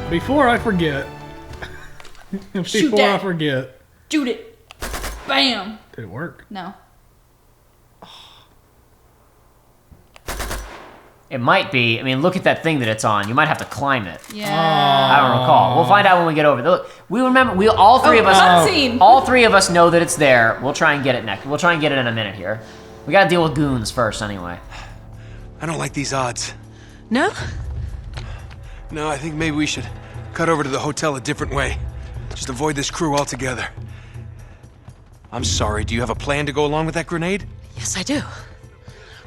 Before I forget. Shoot that. I forget. Shoot it. Bam. Did it work? No. It might be. I mean, look at that thing that it's on. You might have to climb it. Yeah. I don't recall. We'll find out when we get over there. Look, we remember. We all three of us. Cutscene. All three of us know that it's there. We'll try and get it next. We'll try and get it in a minute here. We gotta deal with goons first, anyway. I don't like these odds. No? No, I think maybe we should cut over to the hotel a different way. Just avoid this crew altogether. I'm sorry, do you have a plan to go along with that grenade? Yes, I do.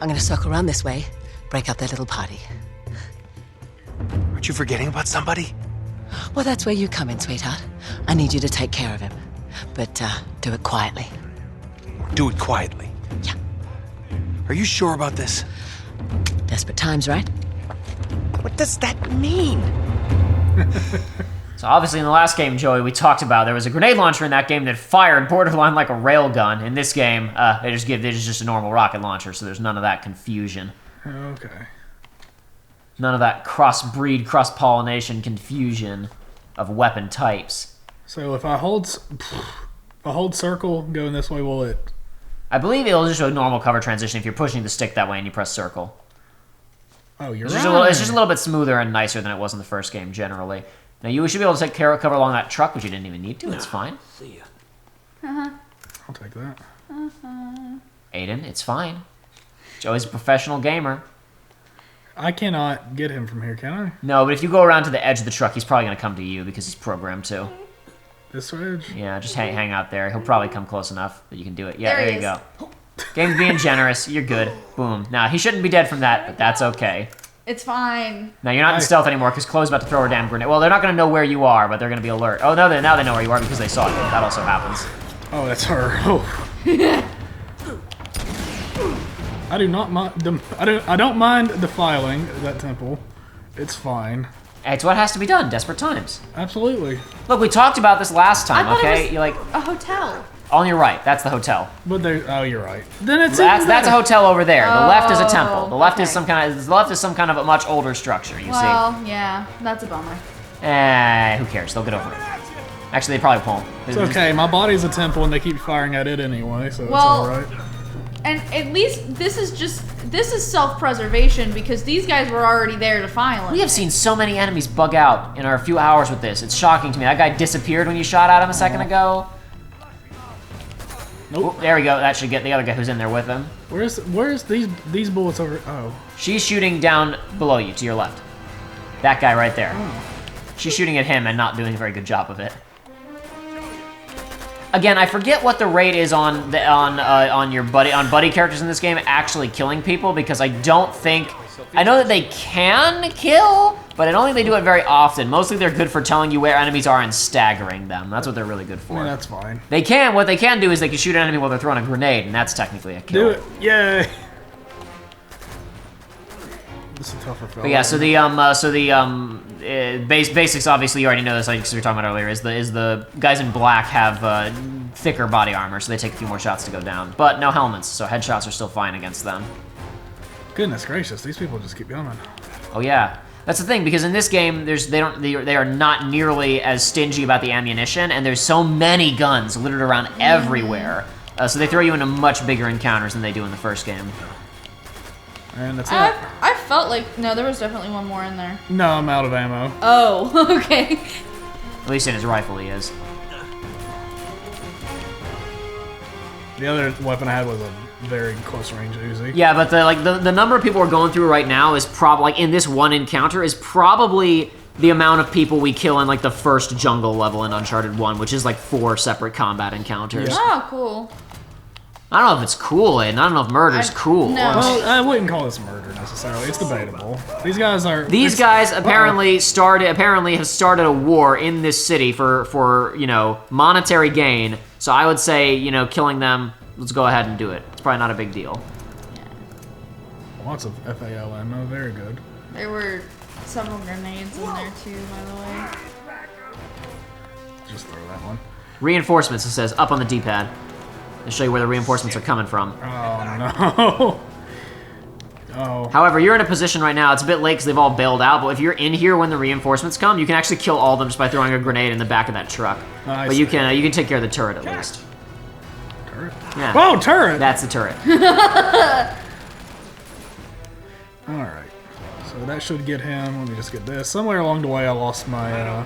I'm gonna circle around this way, break up their little party. Aren't you forgetting about somebody? Well, that's where you come in, sweetheart. I need you to take care of him. But, do it quietly. Do it quietly. Yeah. Are you sure about this? Desperate times, right? What does that mean? So obviously in the last game, Joey, we talked about there was a grenade launcher in that game that fired borderline like a railgun. In this game, there's just a normal rocket launcher, so there's none of that confusion. Okay. None of that cross-breed, cross-pollination confusion of weapon types. So if I hold circle going this way, will it? I believe it'll just show a normal cover transition if you're pushing the stick that way and you press circle. Oh, you're It's right. just a little bit smoother and nicer than it was in the first game generally. Now you should be able to take cover along that truck, which you didn't even need to. It's fine. See ya. I'll take that. Aiden, it's fine. Joey's a professional gamer. I cannot get him from here, can I? No, but if you go around to the edge of the truck, he's probably going to come to you because he's programmed to. This edge? Yeah, just hang out there. He'll probably come close enough that you can do it. Yeah, There there he you is. go. Game's being generous. You're good. Boom. Now, he shouldn't be dead from that, but that's okay. It's fine. Now, you're not in stealth ananymore because Chloe's about to throw her damn grenade. Well, they're not going to know where you are, but they're going to be alert. Oh, no, now they know where you are because they saw you. That also happens. Oh, that's her. Oh. I do not mind. I don't mind defiling that temple. It's fine. It's what has to be done. Desperate times. Absolutely. Look, we talked about this last time, I thought okay? it was You're like, a hotel. on your right. That's the hotel. But there. Oh, you're right. Then it's That's a hotel over there. The left is a temple. The left is okay. some kind of a much older structure. You Well, yeah, that's a bummer. see? Who cares? They'll get over it. Actually, they probably won't. It's okay. My body's a temple, and they keep firing at it anyway, so it's Well- all right. And at least this is self-preservation because these guys were already there to file it. We have seen so many enemies bug out in our few hours with this. It's shocking to me. That guy disappeared when you shot at him a second ago. Nope. Oop, there we go. That should get the other guy who's in there with him. Where's these bullets over? Oh. She's shooting down below you, to your left. That guy right there. She's shooting at him and not doing a very good job of it. Again, I forget what the rate is on buddy characters in this game actually killing people because I don't think I know that they can kill, but I don't think they do it very often. Mostly they're good for telling you where enemies are and staggering them. That's what they're really good for. Yeah, that's fine. What they can do is they can shoot an enemy while they're throwing a grenade, and that's technically a kill. Do it. Yay. This is a tougher fella. But yeah, so the basics obviously you already know this, like we were talking about earlier, is the guys in black have thicker body armor, so they take a few more shots to go down, but no helmets, so headshots are still fine against them. Goodness gracious, these people just keep going. Oh yeah, that's the thing because in this game they are not nearly as stingy about the ammunition, and there's so many guns littered around everywhere, so they throw you into much bigger encounters than they do in the first game. And that's it. I felt like no, there was definitely one more in there. No, I'm out of ammo. Oh, okay. At least in his rifle he is. The other weapon I had was a very close range Uzi. Yeah, but the number of people we're going through right now is probably like in this one encounter is probably the amount of people we kill in like the first jungle level in Uncharted 1, which is like 4 separate combat encounters. Yeah. Oh, cool. I don't know if it's cool, and I don't know if murder's cool. no. Well, I wouldn't call this murder necessarily. It's debatable. These guys are. These guys apparently have started a war in this city for monetary gain. So I would say killing them. Let's go ahead and do it. It's probably not a big deal. Lots of FAL ammo. Very good. There were several grenades in there too, by the way. Just throw that one. Reinforcements. It says up on the D-pad. To show you where the reinforcements are coming from. Oh no. Oh. However, you're in a position right now, it's a bit late because they've all bailed out, but if you're in here when the reinforcements come, you can actually kill all of them just by throwing a grenade in the back of that truck. But you can take care of the turret at least. Turret? Yeah. Whoa, turret! That's the turret. Alright. So that should get him. Let me just get this. Somewhere along the way I lost my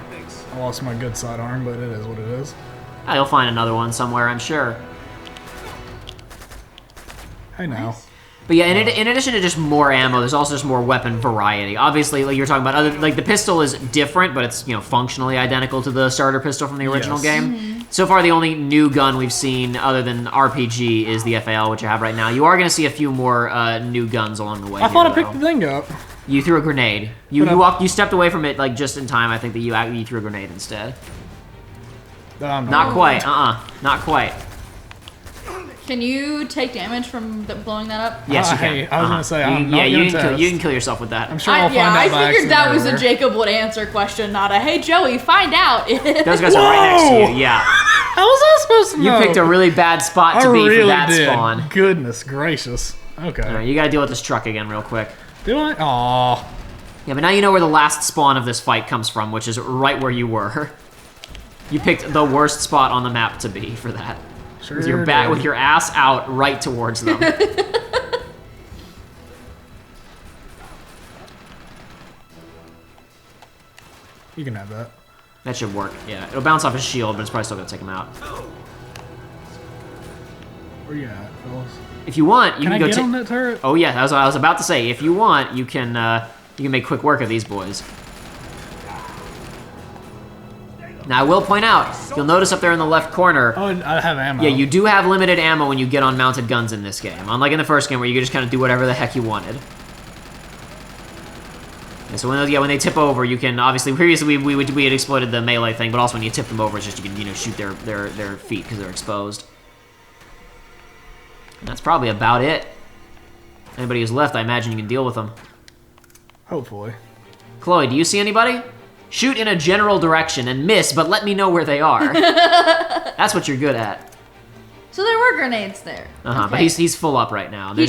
good sidearm, but it is what it is. You'll find another one somewhere, I'm sure. Hey now. But yeah, in addition to just more ammo, there's also just more weapon variety. Obviously, like you were talking about, like the pistol is different, but it's functionally identical to the starter pistol from the original game. So far, the only new gun we've seen other than RPG is the FAL, which I have right now. You are going to see a few more new guns along the way. I thought I picked the thing up. You threw a grenade. You stepped away from it like just in time. I think that you threw a grenade instead. Not quite. Not quite. Can you take damage from blowing that up? Yes, you can. Hey, I was gonna say, I'm yeah, not you gonna test. you can kill yourself with that. I'm sure I'll find out I by figured that was a accident Jacob would answer question, not a hey Joey, find out. Those guys are right next to you. Yeah. How was I supposed to know? You picked a really bad spot to be for that spawn. Goodness gracious. Okay. All right, you gotta deal with this truck again real quick. Do I? Aw. Yeah, but now you know where the last spawn of this fight comes from, which is right where you were. You picked the worst spot on the map to be for that. Sure With your with your ass out right towards them. You can have that. That should work. Yeah, it'll bounce off his shield, but it's probably still gonna take him out. Where you at, fellas? If you want, you can go get on that turret? Oh yeah, that's what I was about to say. If you want, you can make quick work of these boys. Now I will point out, you'll notice up there in the left corner. Oh, I have ammo. Yeah, you do have limited ammo when you get on mounted guns in this game, unlike in the first game where you could just kind of do whatever the heck you wanted. And so when they tip over, you can obviously previously we had exploited the melee thing, but also when you tip them over, it's just you can shoot their feet because they're exposed. And that's probably about it. Anybody who's left, I imagine you can deal with them. Hopefully. Chloe, do you see anybody? Shoot in a general direction and miss, but let me know where they are. That's what you're good at. So there were grenades there. But he's full up right now. I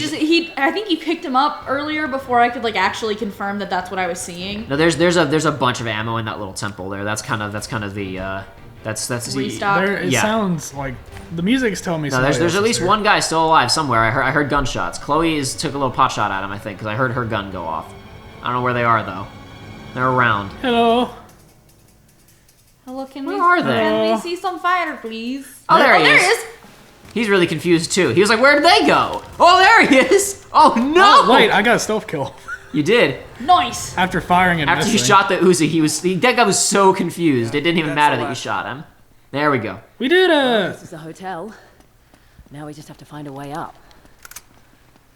think he picked him up earlier before I could like actually confirm that that's what I was seeing. No, there's a bunch of ammo in that little temple there. That's kind of the that's restock. It sounds like the music's telling me. No, there's at least one guy still alive somewhere. I heard gunshots. Chloe took a little pot shot at him, I think, because I heard her gun go off. I don't know where they are though. They're around. Hello. Hello, can we see some fire, please? Oh, there he is. He's really confused too. He was like, "Where did they go?" Oh, there he is. Oh no! Oh, wait, I got a stealth kill. You did. Nice. After firing and After missing. you shot the Uzi, that guy was so confused. It didn't even matter that you shot him. There we go. We did This is the hotel. Now we just have to find a way up.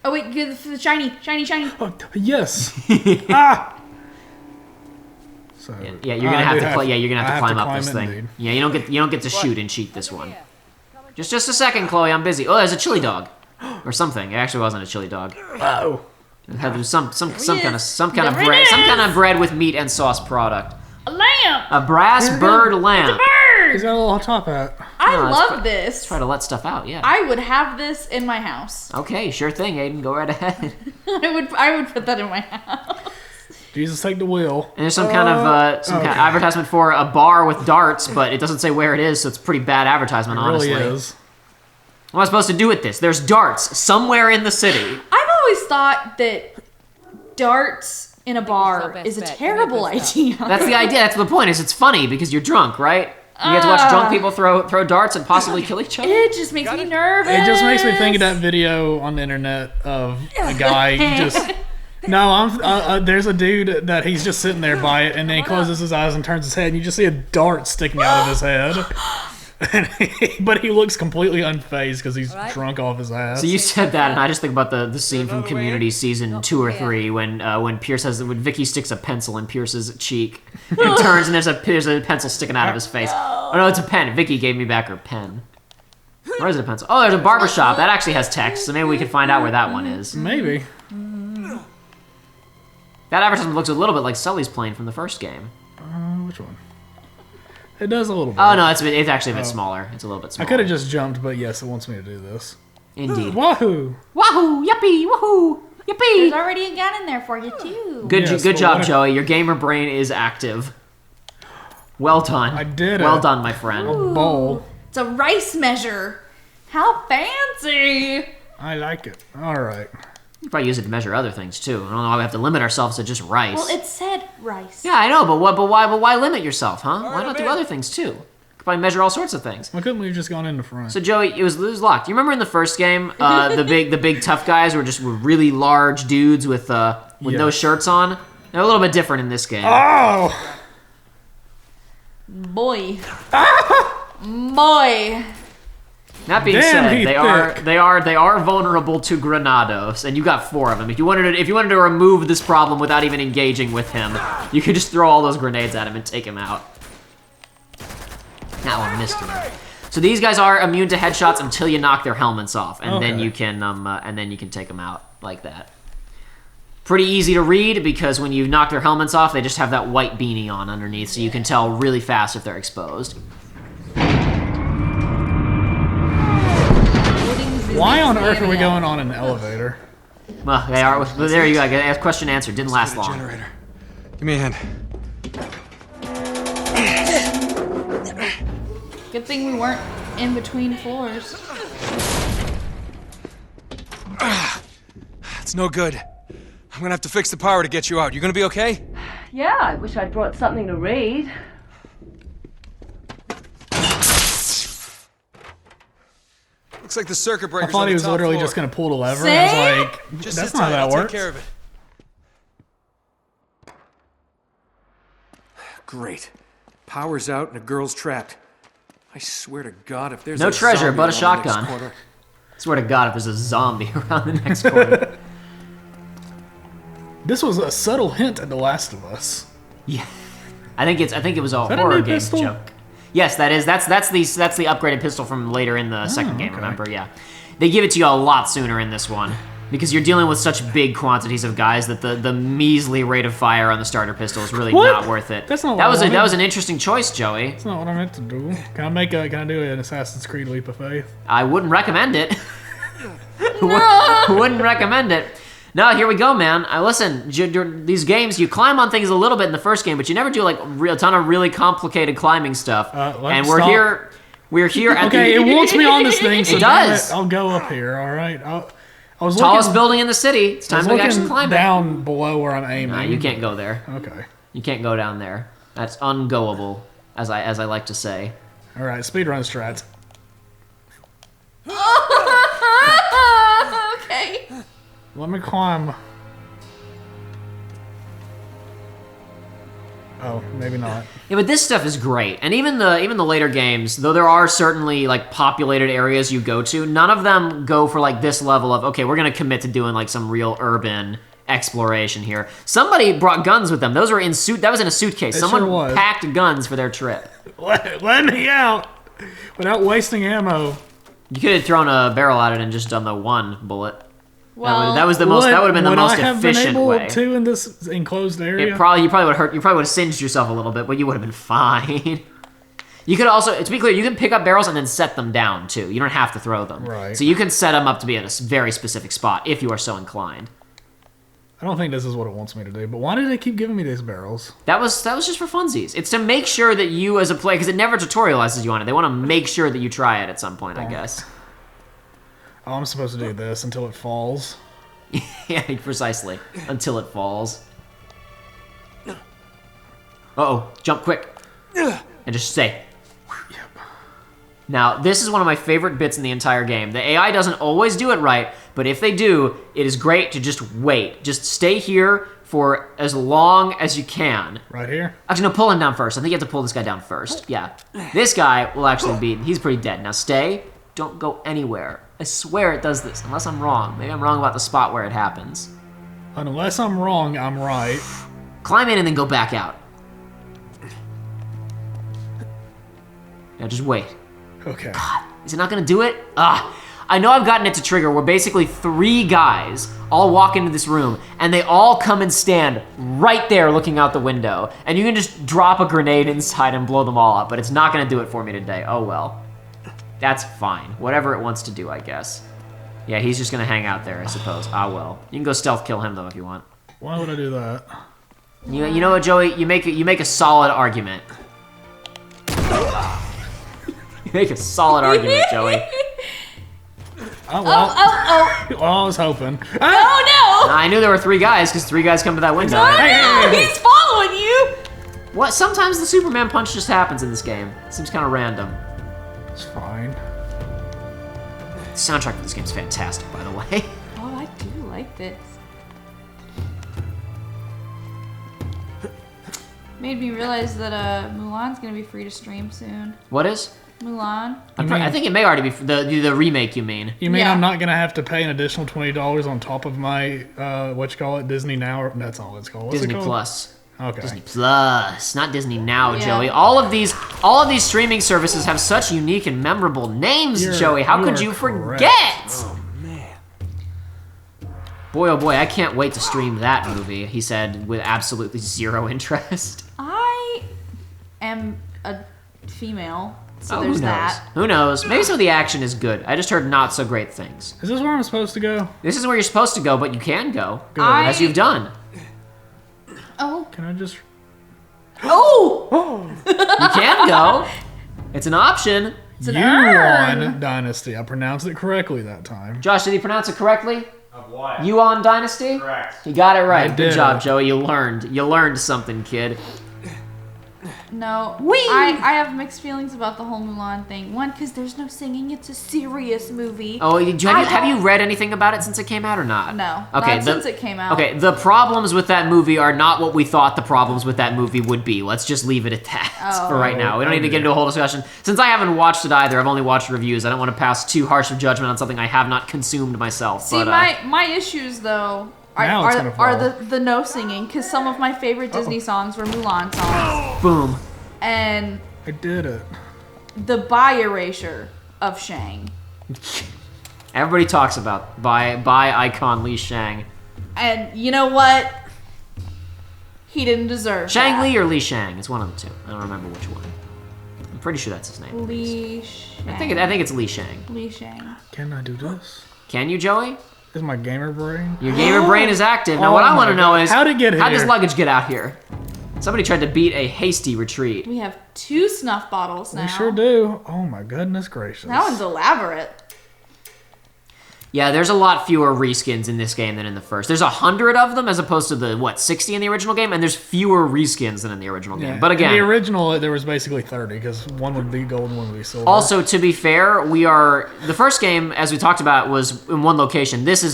Oh wait, good for the shiny. Oh, yes. Ah. So Yeah, you're gonna have to play. Yeah, you're gonna have to climb up this thing. indeed. Yeah, you don't get to shoot and cheat this one. Just a second, Chloe. I'm busy. Oh, there's a chili dog, or something. It actually wasn't a chili dog. Oh. It had some kind of bread with meat and sauce product. A lamb. A brass bird lamp. He's got a little top hat. I love this. Try to let stuff out. Yeah. I would have this in my house. Okay, sure thing, Aiden. Go right ahead. I would put that in my house. Jesus, take the wheel. And there's some kind of advertisement for a bar with darts, but it doesn't say where it is, so it's a pretty bad advertisement, honestly. It really is. What am I supposed to do with this? There's darts somewhere in the city. I've always thought that darts in a bar is a terrible idea. That's the idea. That's the point. It's funny because you're drunk, right? You get to watch drunk people throw darts and possibly kill each other. It just makes me nervous. It just makes me think of that video on the internet of a guy just. No, there's a dude that he's just sitting there by it, and then he closes his eyes and turns his head, and you just see a dart sticking out of his head. But he looks completely unfazed because he's drunk off his ass. So you said that, and I just think about the scene from Community season 2 or 3 when Vicky sticks a pencil in Pierce's cheek and turns, and there's a pencil sticking out of his face. Oh no, it's a pen. Vicky gave me back her pen. Where is it, a pencil? Oh, there's a barbershop that actually has text, so maybe we could find out where that one is. Maybe. That advertisement looks a little bit like Sully's plane from the first game. Which one? It does a little bit. Oh no, it's actually a bit smaller. It's a little bit smaller. I could have just jumped, but yes, it wants me to do this. Indeed. Wahoo! Wahoo! Yuppie! Wahoo! Yippee! There's already a gun in there for you, too. Good, Yes, good but job, what if- Joey. Your gamer brain is active. Well done. I did Well it. done, my friend. Bowl. It's a rice measure. How fancy. I like it. All right. You probably use it to measure other things too. I don't know why we have to limit ourselves to just rice. Well, it said rice. Yeah, I know, but why limit yourself, huh? Why not do other things too? You could probably measure all sorts of things. Why couldn't we have just gone in the front? So Joey, it was locked. You remember in the first game, the big tough guys were really large dudes with no Yes. shirts on. They're a little bit different in this game. Oh! Boy. Boy. That being Damn, said, he's they are vulnerable to granados, and you got 4 of them. If you wanted to remove this problem without even engaging with him, you could just throw all those grenades at him and take him out. That one missed him. So these guys are immune to headshots until you knock their helmets off, and then Okay. you can take them out like that. Pretty easy to read because when you knock their helmets off, they just have that white beanie on underneath, so you can tell really fast if they're exposed. Why on earth are we going on an elevator? Well, they are. Well, there you go. Question answered. Didn't last long. Generator. Give me a hand. Good thing we weren't in between floors. It's no good. I'm gonna have to fix the power to get you out. You gonna be okay? Yeah, I wish I'd brought something to read. Looks like the circuit I breaker's thought on he the was top literally floor. just going to pull the lever. And I was like, Just that's sit not how tight, that I'll works. Take care of it. Great. Power's out and a girl's trapped. I swear to God, if there's No a treasure, zombie but a around the next shotgun. corner- Swear to God, if there's a zombie around the next corner. This was a subtle hint at The Last of Us. Yeah, I think it was a that a horror new games pistol? joke. Yes, that is. That's the upgraded pistol from later in the second game. okay. Remember? Yeah, they give it to you a lot sooner in this one because you're dealing with such big quantities of guys that the measly rate of fire on the starter pistol is really What? not worth it. That's not what that I was wanted. that was an interesting choice, Joey. That's not what I meant to do. Can I do an Assassin's Creed leap of faith? I wouldn't recommend it. Wouldn't recommend it. No, here we go, man. Listen, these games, you climb on things a little bit in the first game, but you never do like a ton of really complicated climbing stuff. And we're stop. we're here at Okay, the it wants me on this thing, so It damn does. I'll go up here, alright? I was tallest looking, building in the city. It's I time was to actually looking climb it. down below where I'm aiming. Nah, you can't go there. Okay. You can't go down there. That's ungoable, as I like to say. Alright, speedrun strats. Okay. Let me climb. Oh, maybe not. Yeah, but this stuff is great, and even the later games, though there are certainly like populated areas you go to, none of them go for like this level of okay, we're gonna commit to doing like some real urban exploration here. Somebody brought guns with them. Those were in suit. That was in a suitcase. It Someone sure was. packed guns for their trip. Let me out without wasting ammo. You could have thrown a barrel at it and just done the one bullet. Well, That would have been the most I have efficient been able way. to in this enclosed area? You probably would have singed yourself a little bit, but you would have been fine. You could also, to be clear, you can pick up barrels and then set them down too. You don't have to throw them. Right. So you can set them up to be in a very specific spot if you are so inclined. I don't think this is what it wants me to do, but why do they keep giving me these barrels? That was just for funsies. It's to make sure that you as a player, because it never tutorializes you on it. They want to make sure that you try it at some point, I guess. Oh, I'm supposed to do this until it falls. Yeah, precisely. Until it falls. Uh-oh, jump quick. And just stay. Now, this is one of my favorite bits in the entire game. The AI doesn't always do it right, but if they do, it is great to just wait. Just stay here for as long as you can. Right here? Actually, no, pull him down first. I think you have to pull this guy down first. Yeah. This guy will actually be... He's pretty dead. Now, stay. Don't go anywhere. I swear it does this, unless I'm wrong. Maybe I'm wrong about the spot where it happens. Unless I'm wrong, I'm right. Climb in and then go back out. Now, just wait. Okay. Is it not gonna do it? I know I've gotten it to trigger where basically 3 guys all walk into this room and they all come and stand right there looking out the window. And you can just drop a grenade inside and blow them all up, but it's not gonna do it for me today. Oh well. That's fine. Whatever it wants to do, I guess. Yeah, he's just gonna hang out there, I suppose. Ah, well. You can go stealth kill him though if you want. Why would I do that? You know what, Joey? You make a solid argument. You make a solid argument, Joey. Oh, well. Oh. Well, I was hoping. Oh no! I knew there were 3 guys because 3 guys come to that window. Hey. He's following you! What? Sometimes the Superman punch just happens in this game. It seems kind of random. It's fine. The soundtrack for this game is fantastic, by the way. Oh, I do like this. Made me realize that Mulan's gonna be free to stream soon. What is? Mulan. I think it may already be the remake. You mean? You mean Yeah. I'm not gonna have to pay an additional $20 on top of my Disney Now? Or, that's all it's called. What's Disney it called? Plus. Okay. Disney Plus, not Disney Now, Yeah. Joey. All of these streaming services have such unique and memorable names, Joey. How could you correct. forget? Oh, man. Boy, oh boy, I can't wait to stream that movie. He said with absolutely zero interest. I am a female, so Oh, there's who knows? that. Who knows? Maybe some of the action is good. I just heard not so great things. Is this where I'm supposed to go? This is where you're supposed to go, but you can go, Good. as you've done. Oh. Can I just? Oh! You can go. It's an option. an urn. Yuan Dynasty. I pronounced it correctly that time. Josh, did he pronounce it correctly? Of what? Yuan Dynasty? Correct. You got it right. I Good did. job, Joey. You learned. You learned something, kid. No. Whee! I have mixed feelings about the whole Mulan thing. One, because there's no singing. It's a serious movie. Oh, have you don't- read anything about it since it came out or not? No. Okay, Not since it came out. Okay, the problems with that movie are not what we thought the problems with that movie would be. Let's just leave it at that for right now. We don't need to get into a whole discussion. Since I haven't watched it either, I've only watched reviews. I don't want to pass too harsh of judgment on something I have not consumed myself. See, but, my issues, though, Now it's gonna are fall. the no singing, because some of my favorite Disney songs were Mulan songs. boom. And I did it. the bi erasure of Shang. Everybody talks about by icon Li Shang. And you know what? He didn't deserve Shang that. Li or Li Shang? It's one of the two. I don't remember which one. I'm pretty sure that's his name. Li Shang. I think it's Li Shang. Li Shang. Can I do this? Can you, Joey? Is my gamer brain? Your gamer brain is active. Now, Oh what I want my to know God. is How'd it get how'd this here? luggage get out here? Somebody tried to beat a hasty retreat. We have 2 snuff bottles now. We sure do. Oh my goodness gracious. That one's elaborate. Yeah, there's a lot fewer reskins in this game than in the first. There's 100 of them as opposed to the 60 in the original game, and there's fewer reskins than in the original game. But in again, the original, there was basically 30 because one would be gold and one would be silver. also to be fair, the first game, as we talked about, was in one location. This is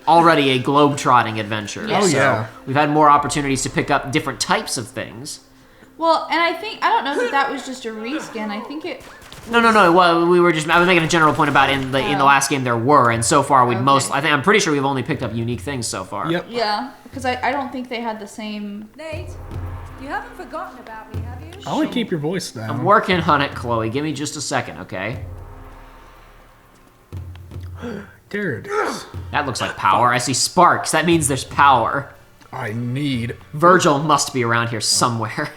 already a globe-trotting adventure. Yes. Oh, So yeah. we've had more opportunities to pick up different types of things. Well, and I don't know that was just a reskin. I think it. No. Well, I was making a general point about in the last game there were, and so far I'm pretty sure we've only picked up unique things so far. Yep. Yeah, because I don't think they had the same. Nate, you haven't forgotten about me, have you? I only keep your voice down. I'm working on it, Chloe. Give me just a second, okay? There it is. That looks like power. I see sparks. That means there's power. I need. Virgil must be around here somewhere.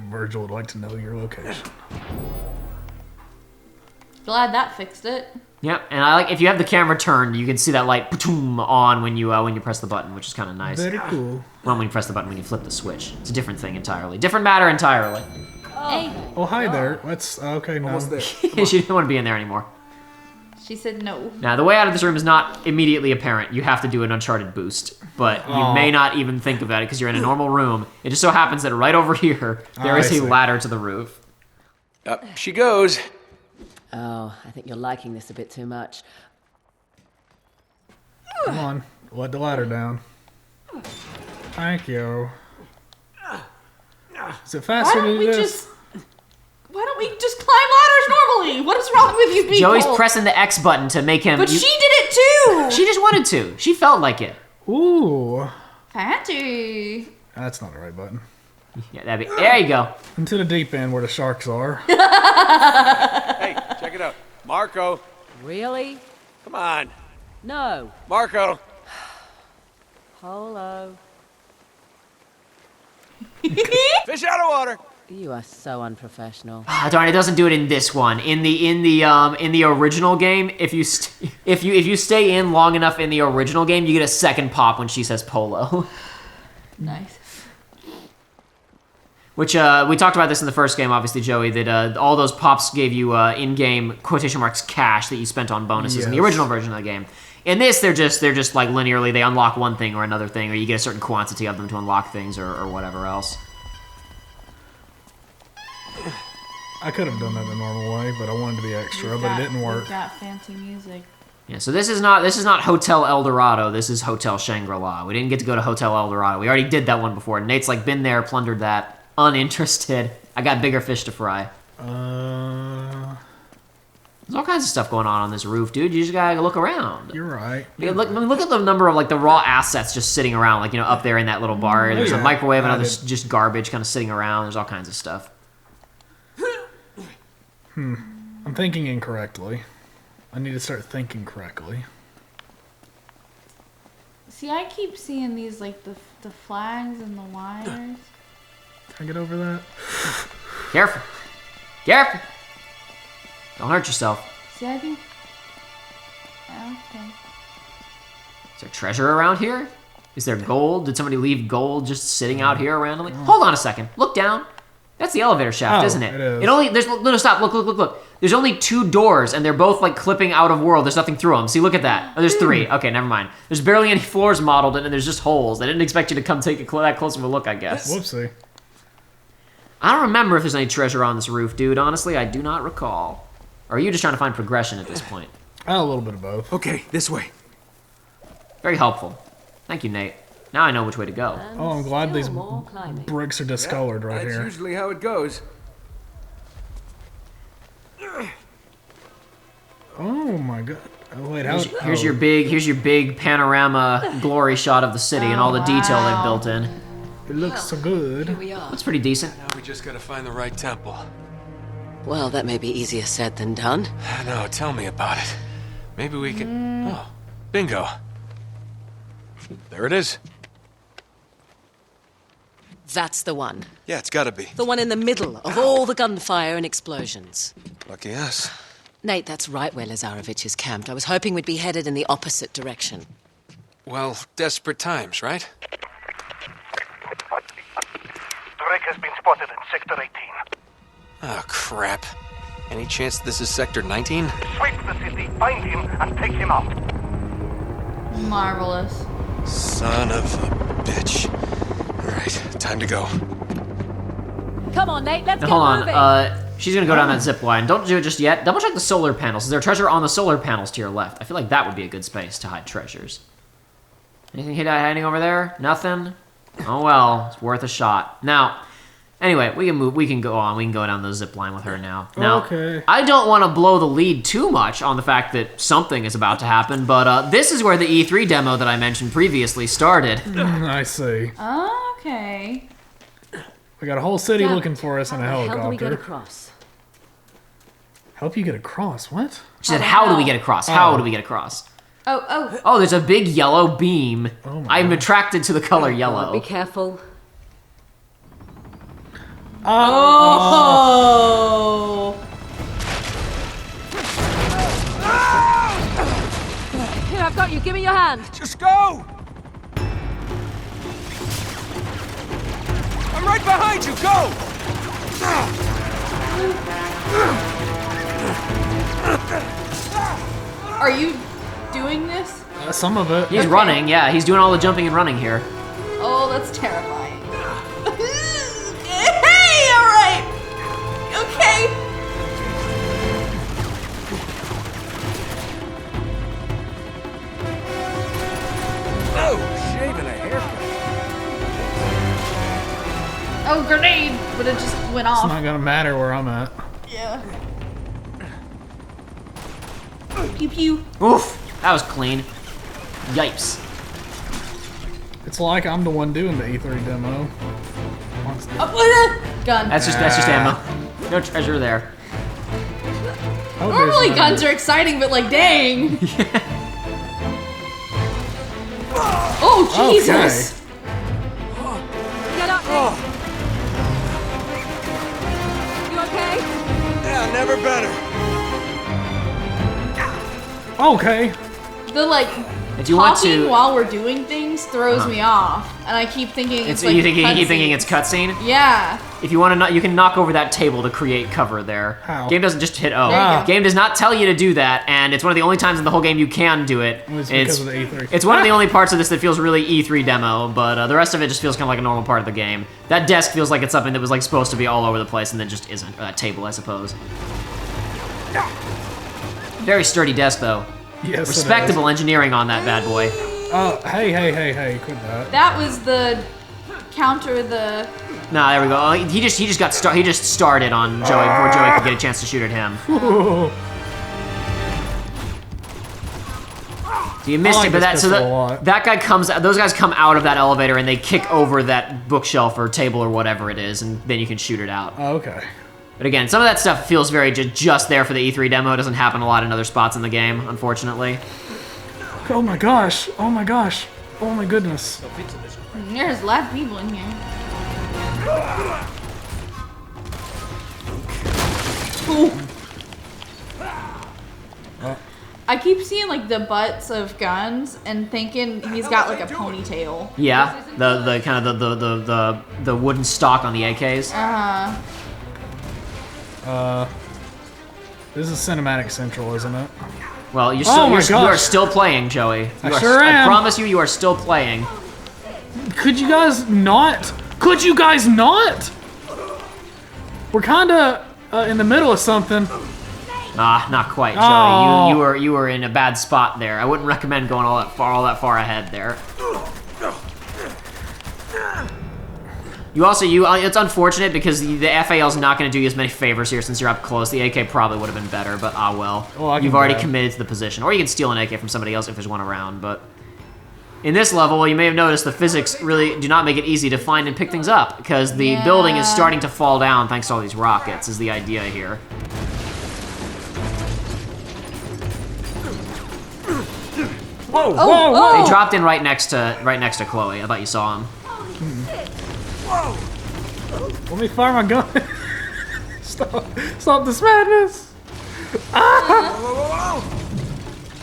Virgil would like to know your location. Glad that fixed it. Yep, and I like if you have the camera turned, you can see that light boom, on when you press the button, which is kind of nice. Very cool. Well, when you press the button, when you flip the switch, it's a different thing entirely, different matter entirely. Hey, Oh, hi there. Let's. Okay, no. Almost there. She didn't want to be in there anymore. she said no. Now, the way out of this room is not immediately apparent. You have to do an Uncharted boost, but you may not even think about it because you're in a normal room. It just so happens that right over here, there I is a see. ladder to the roof. Up she goes. Oh, I think you're liking this a bit too much. Come on. Let the ladder down. Thank you. Is it Why faster to don't do we this? just? Why don't we just climb ladders normally? What is wrong with you people? Joey's pressing the X button to make him. But she did it too. She just wanted to. She felt like it. Ooh. Fancy. That's not the right button. Yeah, that'd be. There you go. Into the deep end where the sharks are. Hey, check it out. Marco, Really? come on. No. Marco. Polo. Fish out of water. You are so unprofessional. Darn, it doesn't do it in this one. In the original game, if you stay in long enough in the original game, you get a second pop when she says polo. Nice. Which we talked about this in the first game, obviously, Joey. That all those pops gave you in-game quotation marks cash that you spent on bonuses in the original version of the game. In this, they're just like linearly. They unlock one thing or another thing, or you get a certain quantity of them to unlock things or whatever else. I could have done that the normal way, but I wanted to be extra, but it didn't work. We've got fancy music. Yeah, so this is not Hotel El Dorado. This is Hotel Shangri-La. We didn't get to go to Hotel El Dorado. We already did that one before. Nate's like been there, plundered that, uninterested. I got bigger fish to fry. There's all kinds of stuff going on this roof, dude. You just gotta look around. You're right. Look at the number of like the raw assets just sitting around, like up there in that little bar. There's a microwave and other just garbage kind of sitting around. There's all kinds of stuff. I'm thinking incorrectly. I need to start thinking correctly. See, I keep seeing these like the flags and the wires. Can I get over that? Careful. Careful. Don't hurt yourself. See, I think. Okay. Is there treasure around here? Is there gold? Did somebody leave gold just sitting out here randomly? Hold on a second. Look down. That's the elevator shaft, isn't it? It is. No, stop. Look. There's only 2 doors, and they're both like clipping out of world. There's nothing through them. See, look at that. Oh, there's 3. Okay, never mind. There's barely any floors modeled, and there's just holes. I didn't expect you to come take that close of a look, I guess. Whoopsie. I don't remember if there's any treasure on this roof, dude. Honestly, I do not recall. Or are you just trying to find progression at this point? A little bit of both. Okay, this way. Very helpful. Thank you, Nate. Now I know which way to go. Oh, I'm glad these More climbing. bricks are discolored right That's here. usually how it goes. Oh my god. Oh wait, Here's your big panorama glory shot of the city and all the detail they've built in. It looks so good. We are. It's pretty decent. Now we just gotta find the right temple. Well, that may be easier said than done. No, tell me about it. Maybe we can... Oh, bingo. There it is. That's the one. Yeah, it's gotta be. The one in the middle of all the gunfire and explosions. Lucky us. Nate, that's right where Lazarevich is camped. I was hoping we'd be headed in the opposite direction. Well, desperate times, right? Drake has been spotted in Sector 18. Oh, crap. Any chance this is Sector 19? Sweep the city, find him, and take him out. Marvelous. Son of a bitch. All right, time to go. Come on, Nate, let's Now, get hold moving. on. She's gonna go down that zip line. Don't do it just yet. Double check the solar panels. Is there treasure on the solar panels to your left? I feel like that would be a good space to hide treasures. Anything hiding over there? Nothing? Oh well, it's worth a shot. Now, anyway, we can move. We can go on. We can go down the zip line with her now. Now, Okay. I don't want to blow the lead too much on the fact that something is about to happen, but this is where the E3 demo that I mentioned previously started. I see. Okay. We got a whole city Damn. looking for us in a How do we get helicopter. across? Help you get across? What? She said, "How do we get across? How do we get across?" Oh. Oh, there's a big yellow beam. Oh my I'm God. attracted to the color Be yellow. careful. Oh. Here, I've got you. Give me your hand. Just go! I'm right behind you, go! Are you doing this? Some of it. He's running, yeah. He's doing all the jumping and running here. Oh, that's terrifying. Hey, all right. Okay. Oh, shaving a haircut. Oh, grenade, but it just went It's off. not gonna matter where I'm at. Yeah. Pew pew. Oof, that was clean. Yipes. It's like I'm the one doing the E3 demo. Gun. That's just ammo. No treasure there. Oh, Normally there's guns are exciting, but like, dang. Oh, Jesus. Get up, Nate. ever better. Okay. The like If you want talking to, while we're doing things throws me off, and I keep thinking it's like you keep cutscene. thinking it's cutscene. Yeah. If you want to, you can knock over that table to create cover there. How? Game doesn't just hit O. There you go. Game does not tell you to do that, and it's one of the only times in the whole game you can do it. It's because of the E3. It's one of the only parts of this that feels really E3 demo, but the rest of it just feels kind of like a normal part of the game. That desk feels like it's something that was like supposed to be all over the place and then just isn't. Or that table, I suppose. Very sturdy desk, though. Yes, Respectable engineering on that bad boy. Oh, hey, quit that. That was the counter the. Nah, there we go. He just started on Joey before Joey could get a chance to shoot at him. So you missed I like it, but this pistol a lot. that guy comes. Those guys come out of that elevator and they kick over that bookshelf or table or whatever it is, and then you can shoot it out. Oh, okay. But again, some of that stuff feels very just there for the E3 demo. It doesn't happen a lot in other spots in the game, unfortunately. Oh my gosh. Oh my gosh. Oh my goodness. There's a lot of people in here. Ooh. I keep seeing like the butts of guns and thinking he's got like a ponytail. Yeah, the kind of the wooden stock on the AKs. This is Cinematic Central, isn't it? Well, you Oh my you are gosh. still playing, Joey. I sure I am. promise you are still playing. Could you guys not? Could you guys not? We're kinda in the middle of something. Ah, not quite, Joey. Oh. You were in a bad spot there. I wouldn't recommend going all that far ahead there. It's unfortunate because the FAL is not going to do you as many favors here since you're up close. The AK probably would have been better, but well. You've already committed to the position. Or you can steal an AK from somebody else if there's one around, but... In this level, you may have noticed the physics really do not make it easy to find and pick things up, because the building is starting to fall down thanks to all these rockets, is the idea here. Whoa. They dropped in right next to Chloe. I thought you saw him. Let me fire my gun. Stop this madness.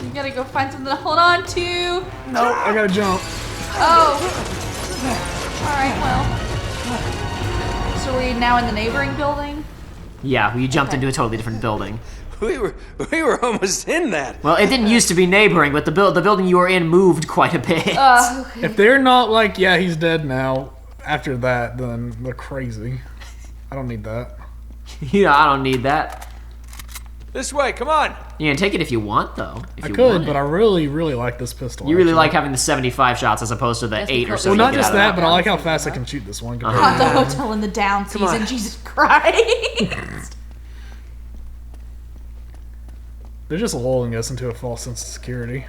You gotta go find something to hold on to. No, I gotta jump. Oh. Alright, well. So we're now in the neighboring building? Yeah, well, you jumped into a totally different building. We were almost in that. Well, it didn't used to be neighboring, but the building you were in moved quite a bit. If they're not like, yeah, he's dead now, after that, then they're crazy. I don't need that. Yeah, I don't need that. This way, come on. You can take it if you want, though. If I you could, want but it. I really like this pistol. You really actually. like having the 75 shots as opposed to the 8 or so. Well, you not get just out of that, but I like how fast I can shoot this one. Not the hotel in the down season, Jesus Christ. Oh, They're just lulling us into a false sense of security.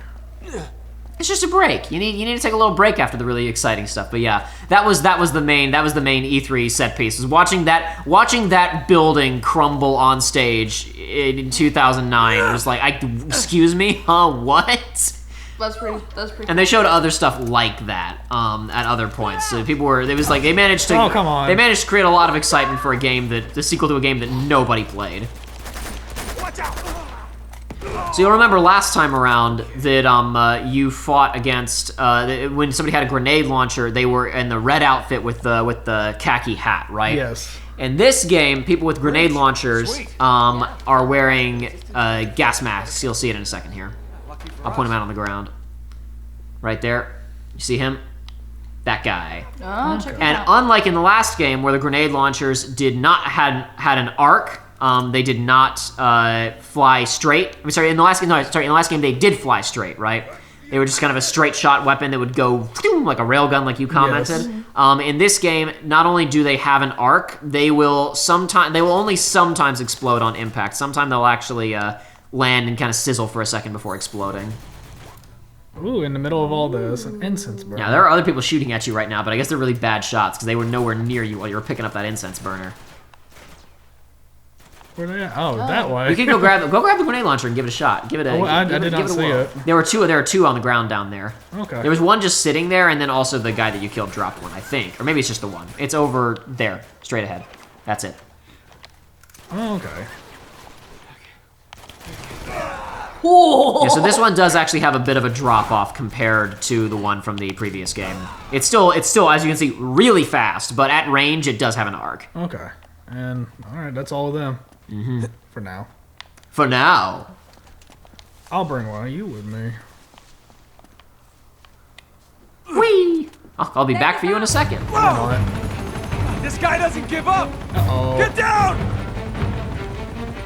It's just a break. You need to take a little break after the really exciting stuff. But yeah, that was the main E3 set piece. Was watching that building crumble on stage in 2009. It was like, excuse me, huh? What? That's pretty. And they showed other stuff like that at other points. So people were. It was like they managed to. Oh, come on. They managed to create a lot of excitement for the sequel to a game that nobody played. Watch out. So you'll remember last time around that you fought against when somebody had a grenade launcher. They were in the red outfit with the khaki hat, right? Yes. In this game, people with grenade launchers are wearing gas masks. You'll see it in a second here. I'll point him out on the ground. Right there. You see him? That guy. Oh, check it And out. unlike in the last game where the grenade launchers did not had an arc, they did not fly straight. I'm sorry, in the last game they did fly straight, right? They were just kind of a straight shot weapon that would go like a railgun, like you commented. Yes. In this game, not only do they have an arc, they will only sometimes explode on impact. Sometimes they'll actually land and kind of sizzle for a second before exploding. Ooh, in the middle of all this, an incense burner. Yeah, there are other people shooting at you right now, but I guess they're really bad shots because they were nowhere near you while you were picking up that incense burner. Where are they at? Oh, that way. You can go grab the grenade launcher and give it a shot. Give it a. Oh, I give did it not a see whirl. it. There were two on the ground down there. Okay. There was one just sitting there, and then also the guy that you killed dropped one, I think, or maybe it's just the one. It's over there, straight ahead. That's it. Oh, okay. Whoa. Yeah, so this one does actually have a bit of a drop-off compared to the one from the previous game. It's still, as you can see, really fast, but at range, it does have an arc. Okay. And, alright, that's all of them. Mm-hmm. For now. For now. I'll bring one of you with me. Whee! I'll be back for you in a second. Whoa! This guy doesn't give up! Uh-oh. Get down!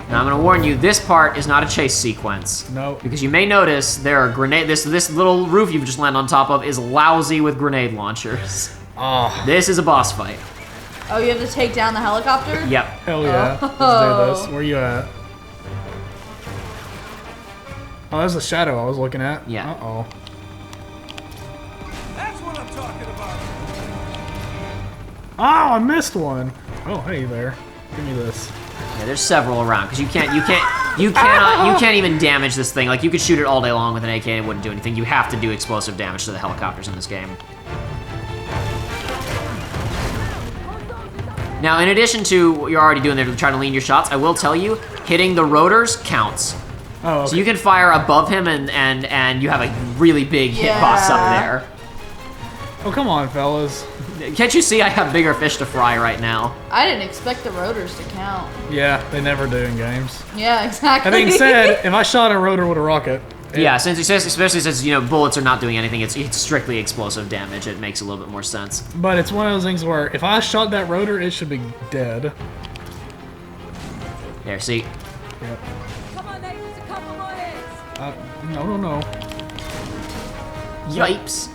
Now, I'm going to warn you, this part is not a chase sequence. No. Because you may notice there are this little roof you've just landed on top of is lousy with grenade launchers. Oh. This is a boss fight. Oh, you have to take down the helicopter? Yep. Hell yeah. Oh. Let's do this. Where you at? Oh, that's the shadow I was looking at. Yeah. Uh-oh. That's what I'm talking about! Oh, I missed one. Oh, hey there. Give me this. Yeah, there's several around because you can't even damage this thing. Like you could shoot it all day long with an AK and it wouldn't do anything. You have to do explosive damage to the helicopters in this game. Now, in addition to what you're already doing there to try to lean your shots, I will tell you, hitting the rotors counts. Oh, okay. So you can fire above him and you have a really big hitbox up there. Oh, come on, fellas. Can't you see I have bigger fish to fry right now? I didn't expect the rotors to count. Yeah, they never do in games. Yeah, exactly. That being said, if I shot a rotor with a rocket... Yeah, especially since, you know, bullets are not doing anything, it's strictly explosive damage, it makes a little bit more sense. But it's one of those things where if I shot that rotor, it should be dead. There, see? Yep. Come on, Nate, there's a couple more hits. No. Yipes.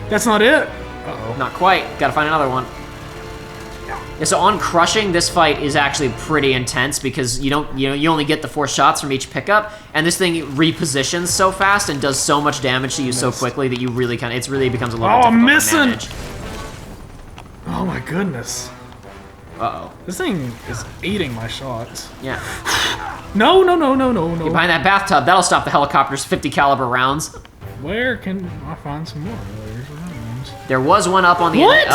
That's not it. Uh-oh. Not quite. Gotta find another one. Yeah, so on crushing, this fight is actually pretty intense because you only get the 4 shots from each pickup, and this thing repositions so fast and does so much damage to you so quickly that you really it really becomes a little bit difficult to manage. Oh my goodness. Uh-oh. This thing is eating my shots. Yeah. No. You're behind that bathtub. That'll stop the helicopter's 50 caliber rounds. Where can I find some more of those rounds? There was one up on the What? end.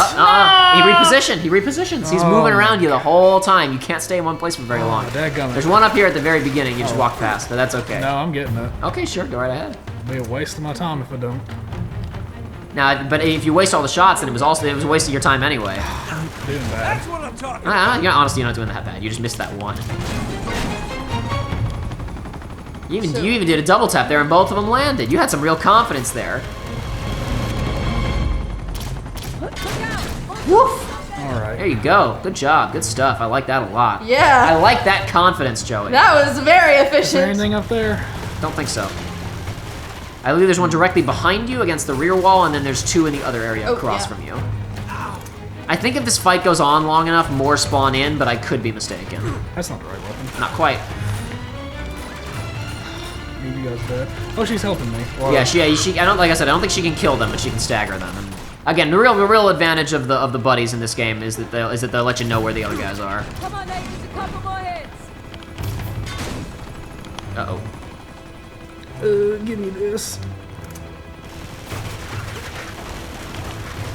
He repositions. He's moving around you the whole time. You can't stay in one place for very long. Dadgummit. There's one up here at the very beginning. You just walk past, but that's okay. No, I'm getting it. Okay, sure. Go right ahead. It'll be a waste of my time if I don't. Now, but if you waste all the shots, then it was a waste of your time anyway. Doing bad. That's what I'm talking about! Honestly, you're not doing that bad. You just missed that one. You even did a double tap there, and both of them landed. You had some real confidence there. Woof! Alright. There you go. Good job. Good stuff. I like that a lot. Yeah. I like that confidence, Joey. That was very Is there efficient. anything up there? Don't think so. I believe there's one directly behind you against the rear wall, and then there's 2 in the other area across from you. I think if this fight goes on long enough, more spawn in, but I could be mistaken. That's not the right weapon. Not quite. Maybe you guys dead. Oh, she's helping me. Well, Yeah, she. Like I said, I don't think she can kill them, but she can stagger them. And again, the real advantage of the buddies in this game is that they'll let you know where the other guys are. Come on, Nate, there's a couple more hits. Uh-oh. Give me this.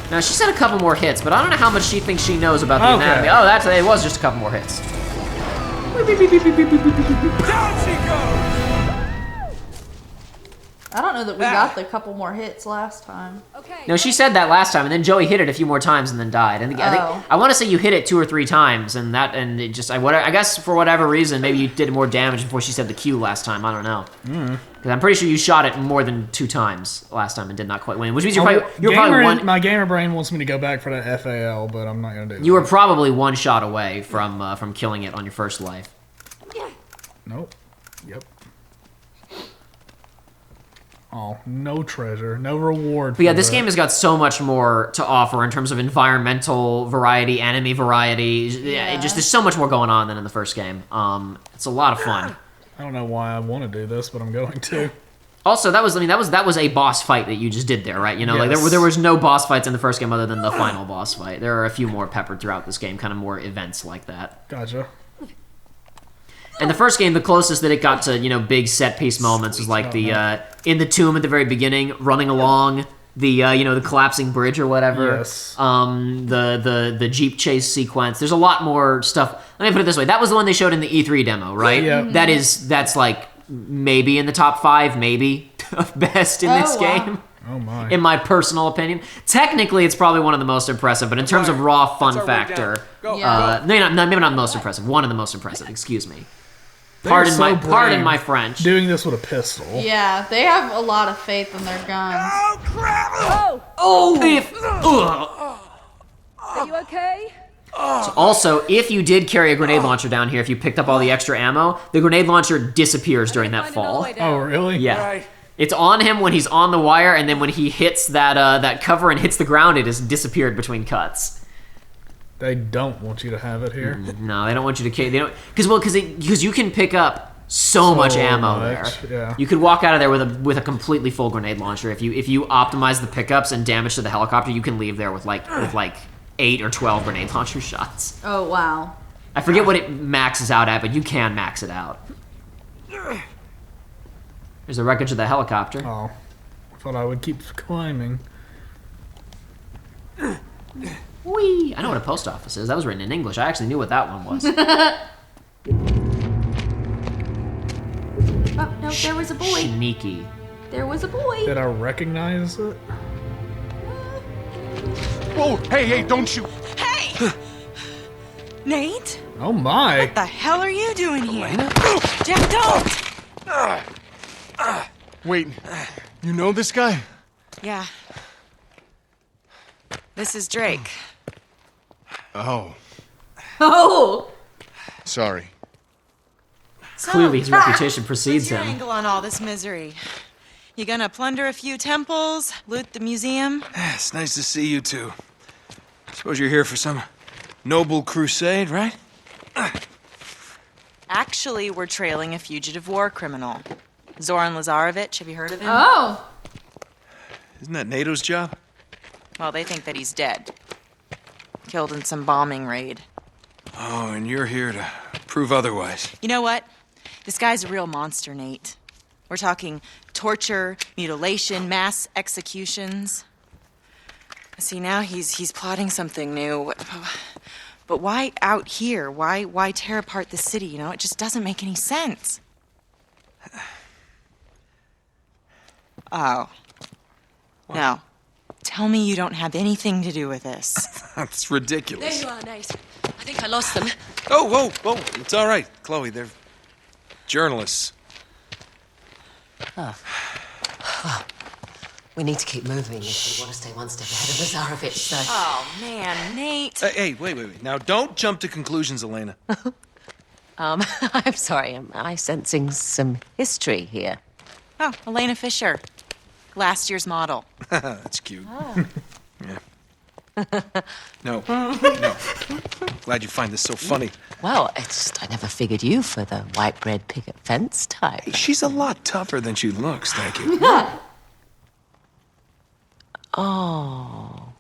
Now she said a couple more hits, but I don't know how much she thinks she knows about the anatomy. Oh, it was just a couple more hits. Down she goes! I don't know that we got the couple more hits last time. Okay. No, she said that last time, and then Joey hit it a few more times and then died. And I want to say you hit it 2 or 3 times, and it just I guess for whatever reason maybe you did more damage before she said the Q last time. I don't know. Because I'm pretty sure you shot it more than 2 times last time and did not quite win. Which means you're probably one. My gamer brain wants me to go back for that FAL, but I'm not gonna do that. You were probably 1 shot away from killing it on your first life. Nope. Yep. Oh, no treasure, no reward. But yeah, this game has got so much more to offer in terms of environmental variety, enemy variety. Yeah. There's so much more going on than in the first game. It's a lot of fun. I don't know why I want to do this, but I'm going to. Also, that was a boss fight that you just did there, right? You know, like there was no boss fights in the first game other than the final boss fight. There are a few more peppered throughout this game, kind of more events like that. Gotcha. In the first game, the closest that it got to, big set piece moments was like the in the tomb at the very beginning, running along the the collapsing bridge or whatever. Yes. The Jeep chase sequence. There's a lot more stuff. Let me put it this way: that was the one they showed in the E3 demo, right? Yeah. That's like maybe in the top 5, maybe, of best in this game. Oh my. In my personal opinion. Technically, it's probably one of the most impressive, but in terms of raw fun factor, maybe not the most impressive, one of the most impressive, excuse me. Pardon my French. Doing this with a pistol. Yeah, they have a lot of faith in their guns. Oh, crap! Are you okay? So also, if you did carry a grenade launcher down here, if you picked up all the extra ammo, the grenade launcher disappears during that fall. Oh, really? Yeah. Right. It's on him when he's on the wire, and then when he hits that cover and hits the ground, it has disappeared between cuts. They don't want you to have it here. No, they don't want you to carry. They don't because you can pick up so much ammo there. Yeah. You could walk out of there with a completely full grenade launcher. If you optimize the pickups and damage to the helicopter, you can leave there with like 8 or 12 grenade launcher shots. Oh, wow. I forget what it maxes out at, but you can max it out. There's the wreckage of the helicopter. Oh. I thought I would keep climbing. Whee! I know what a post office is. That was written in English. I actually knew what that one was. Oh, no, there was a boy. Sneaky. There was a boy. Did I recognize it? Whoa, hey, don't shoot. Hey! Nate? Oh my. What the hell are you doing here? Jack, don't! Wait, you know this guy? Yeah. This is Drake. Oh, Oh! sorry. So, Clearly his reputation precedes what's your him. angle on all this misery? You gonna plunder a few temples, loot the museum? It's nice to see you two. Suppose you're here for some noble crusade, right? Actually, we're trailing a fugitive war criminal. Zoran Lazarevic, have you heard of him? Oh! Isn't that NATO's job? Well, they think that he's dead. Killed in some bombing raid. Oh, and you're here to prove otherwise. You know what? This guy's a real monster, Nate. We're talking torture, mutilation, mass executions. See, now he's plotting something new. But why out here? Why tear apart the city, you know? It just doesn't make any sense. Oh. No. Tell me you don't have anything to do with this. That's ridiculous. There you are, Nate. I think I lost them. Oh, whoa, it's all right, Chloe. They're journalists. We need to keep moving if we want to stay one step ahead of Lazarevic, so... Oh, man, Nate. Hey, wait. Now, don't jump to conclusions, Elena. I'm sorry, am I sensing some history here? Oh, Elena Fisher. Last year's model. That's cute. Yeah. No. Glad you find this so funny. Well, it's just I never figured you for the white bread picket fence type. She's a lot tougher than she looks, thank you. Oh,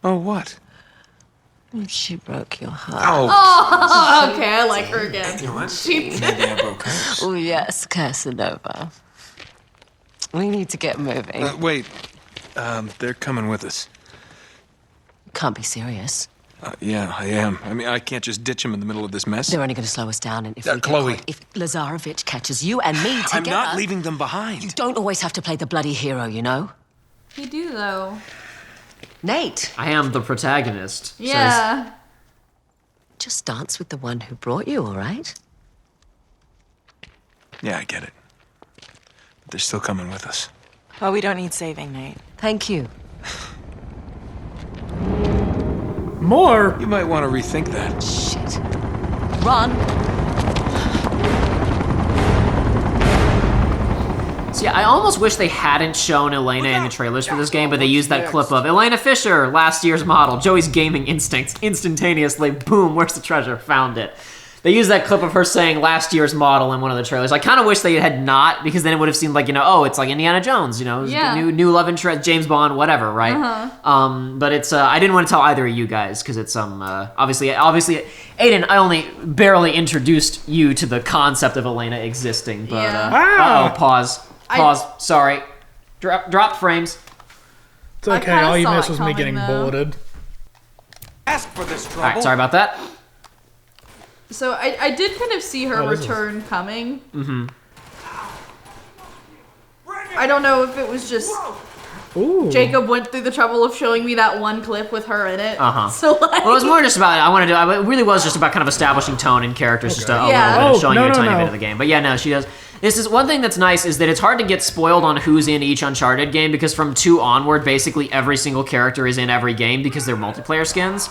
Oh, what? she broke your heart. Oh, Okay, I like her again. you know what? She Maybe I broke hers. Oh, yes, Casanova. We need to get moving. Wait. They're coming with us. Can't be serious. Yeah, I am. I mean, I can't just ditch them in the middle of this mess. They're only going to slow us down, and if we get Chloe. caught- if Lazarevic catches you and me together... I'm not leaving them behind. You don't always have to play the bloody hero, you know? You do, though. Nate, I am the protagonist. Yeah. just dance with the one who brought you, all right? Yeah, I get it. But they're still coming with us. Well, we don't need saving, Nate. Thank you. More? You might want to rethink that. Shit. Run! See, I almost wish they hadn't shown Elena in the trailers for this game, but they used that clip of Elena Fisher, last year's model, Joey's gaming instincts, instantaneously, boom, where's the treasure? Found it. They used that clip of her saying last year's model in one of the trailers. I kind of wish they had not, because then it would have seemed like, oh, it's like Indiana Jones, Yeah. new love interest, James Bond, whatever, right? But it's, I didn't want to tell either of you guys, because it's, obviously, Aiden, I only barely introduced you to the concept of Elena existing, but, Yeah. Pause, sorry. Drop frames. It's I okay, kinda all you saw missed it was me coming, getting though. bulleted. Ask for this trouble. Alright, sorry about that. So I did kind of see her Oh, this is- return coming. Mm-hmm. I don't know if it was just Ooh. Jacob went through the trouble of showing me that one clip with her in it. Uh-huh. So like, Well, it was more just about, it really was just about kind of establishing tone and characters, just a Yeah. little bit Oh, of showing no, you a no, tiny no. bit of the game. But yeah, no, she does. This is one thing that's nice is that it's hard to get spoiled on who's in each Uncharted game because from 2 onward, basically every single character is in every game because they're multiplayer skins.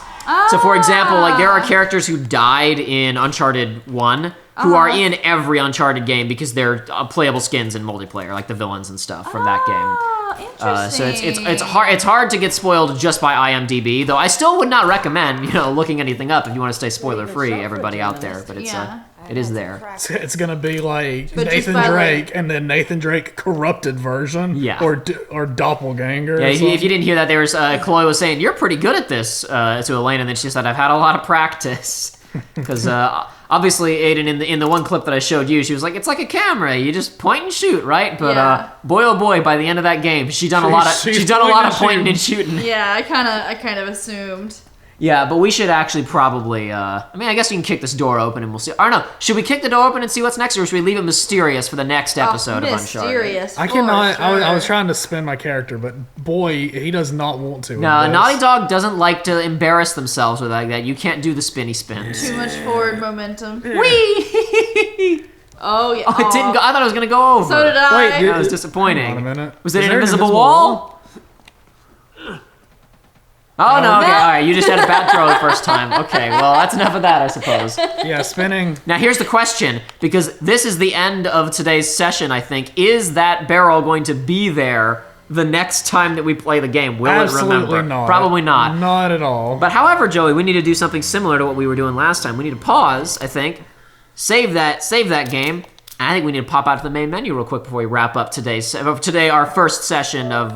So for example, like there are characters who died in Uncharted 1 who are in every Uncharted game because they're playable skins in multiplayer, like the villains and stuff from that game. Interesting. So it's hard to get spoiled just by IMDb, though I still would not recommend looking anything up if you want to stay spoiler free, everybody out there. But it's it is there. It's gonna be like But just Nathan by, Drake and then Nathan Drake corrupted version. Yeah. Or doppelganger. Yeah, or if you something. didn't hear that, there was Chloe was saying you're pretty good at this to Elaine, and then she said I've had a lot of practice because obviously Aiden in the one clip that I showed you, she was like it's like a camera, you just point and shoot, right? But boy oh boy, by the end of that game, she's done a lot of pointing and shooting. Yeah, I kind of assumed. Yeah, but we should actually probably, I guess we can kick this door open and we'll see. Or no, should we kick the door open and see what's next, or should we leave it mysterious for the next episode of Uncharted? Mysterious. I for cannot. Sure. I was trying to spin my character, but boy, he does not want to. No, in this. Naughty Dog doesn't like to embarrass themselves with like that. You can't do the spinny spins. Too much forward momentum. Whee! Oh yeah. Oh, it didn't go. I thought it was gonna go over. So did I. Wait, That was disappointing. Hang on a minute. Was it Is an there invisible wall? Oh no, okay, alright, you just had a bad throw the first time. Okay, well, that's enough of that, I suppose. Yeah, spinning. Now here's the question, because this is the end of today's session, I think. Is that barrel going to be there the next time that we play the game? Will Absolutely it remember? not. Probably not. Not at all. But however, Joey, we need to do something similar to what we were doing last time. We need to pause, I think, save that game, and I think we need to pop out to the main menu real quick before we wrap up today our first session of